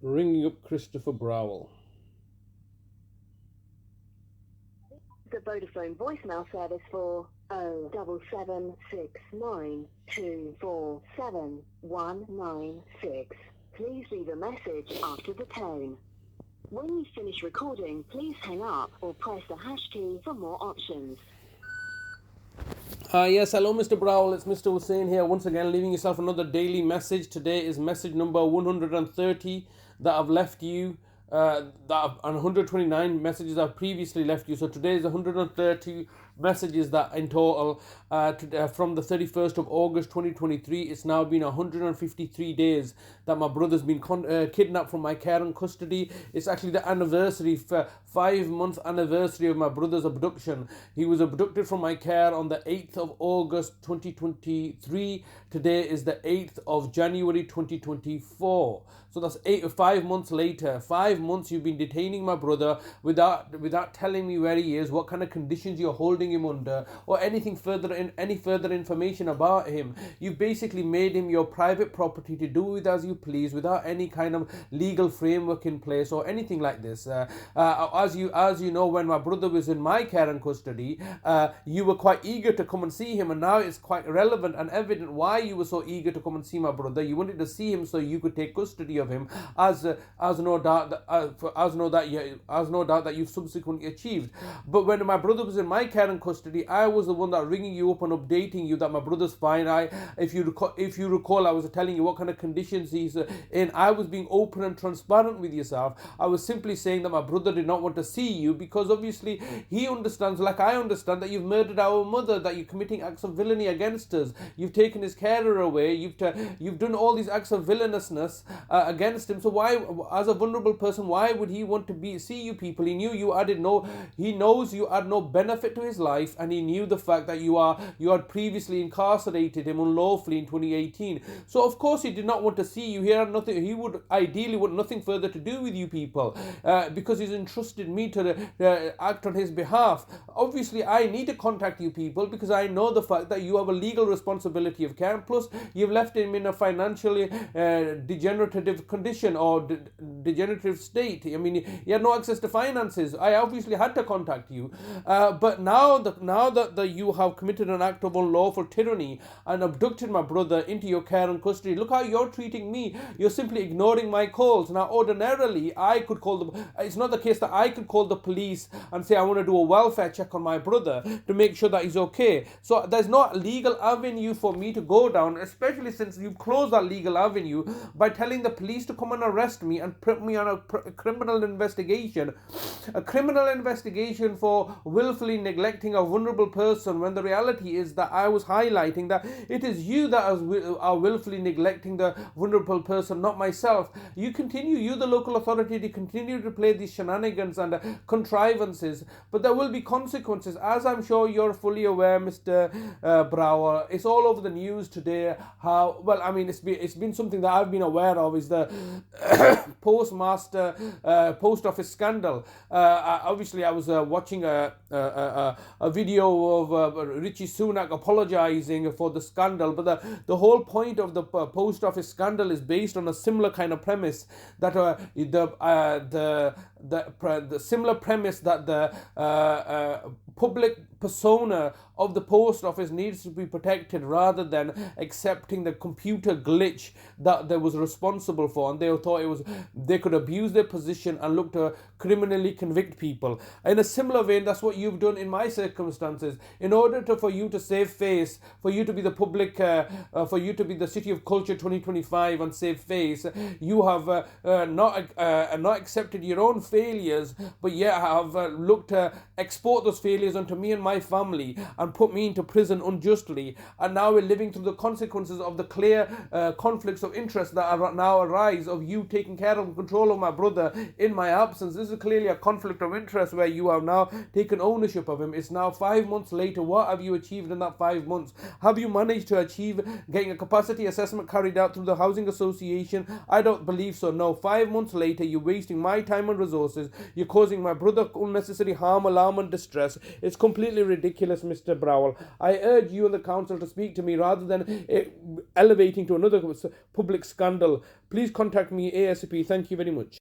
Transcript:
Ringing up Christopher Browell. The Vodafone voicemail service for 07769247196. Please leave a message after the tone. When you finish recording, please hang up or press the hash key for more options. Yes, hello, Mr. Browell. It's Mr. Hussain here once again, leaving yourself another daily message. Today is message number 130 that I've left you. And 129 messages I've previously left you. So today is 130 messages that in total from the 31st of August 2023. It's now been 153 days that my brother's been kidnapped from my care and custody. It's actually the anniversary, 5-month anniversary of my brother's abduction. He was abducted from my care on the 8th of August 2023. Today is the 8th of January 2024. So that's 5 months later. 5 months you've been detaining my brother without telling me where he is, what kind of conditions you're holding him under, or any further information about him. You've basically made him your private property to do with as you please, without any kind of legal framework in place or anything like this. As you know, when my brother was in my care and custody, you were quite eager to come and see him, and now it's quite relevant and evident why you were so eager to come and see my brother. You wanted to see him so you could take custody of him, as no doubt that you've subsequently achieved. But when my brother was in my care and custody, I was the one that ringing you up and updating you that my brother's fine. If you recall, I was telling you what kind of conditions he's in. I was being open and transparent with yourself. I was simply saying that my brother did not want to see you because obviously he understands, like I understand, that you've murdered our mother, that you're committing acts of villainy against us. You've taken his carer away. You've done all these acts of villainousness against him. So why, as a vulnerable person, why would he want to see you people? He knows you add no benefit to his life, and he knew the fact that you had previously incarcerated him unlawfully in 2018. So of course he did not want to see you. He would ideally want nothing further to do with you people, because he's entrusted me to act on his behalf. Obviously I need to contact you people because I know the fact that you have a legal responsibility of care, plus you've left him in a financially degenerative condition or degenerative state. I mean, he had no access to finances. I obviously had to contact you, but now that you have committed an act of unlawful tyranny and abducted my brother into your care and custody, look how you're treating me. You're simply ignoring my calls. Now ordinarily it's not the case that I could call the police and say I want to do a welfare check on my brother to make sure that he's okay. So there's no legal avenue for me to go down, especially since you've closed that legal avenue by telling the police to come and arrest me and put me on a criminal investigation for willfully neglecting a vulnerable person, when the reality is that I was highlighting that it is you that are willfully neglecting the vulnerable person, not myself. You, the local authority, to continue to play these shenanigans and contrivances, but there will be consequences, as I'm sure you're fully aware, Mr. Browell. It's all over the news today. It's been something that I've been aware of, is the post office scandal. Obviously I was watching a video of Richie Sunak apologizing for the scandal, but the whole point of the post office scandal is based on a similar kind of premise, that the similar premise that the public persona of the post office needs to be protected, rather than accepting the computer glitch that they was responsible for, and they thought they could abuse their position and look to criminally convict people. In a similar vein, that's what you've done in my circumstances. In order for you to save face, for you to be the public, for you to be the City of Culture 2025 and save face, you have not accepted your own failures, but yet have looked to export those failures onto me and my family and put me into prison unjustly. And now we're living through the consequences of the clear conflicts of interest that now arise of you taking care of and control of my brother in my absence. This is clearly a conflict of interest where you have now taken ownership of him. It's now 5 months later. What have you achieved in that 5 months? Have you managed to achieve getting a capacity assessment carried out through the Housing Association? I don't believe so. No. 5 months later, you're wasting my time and resources. You're causing my brother unnecessary harm, alarm and distress. It's completely ridiculous, Mr. Browell. I urge you and the council to speak to me rather than elevating to another public scandal. Please contact me ASAP. Thank you very much.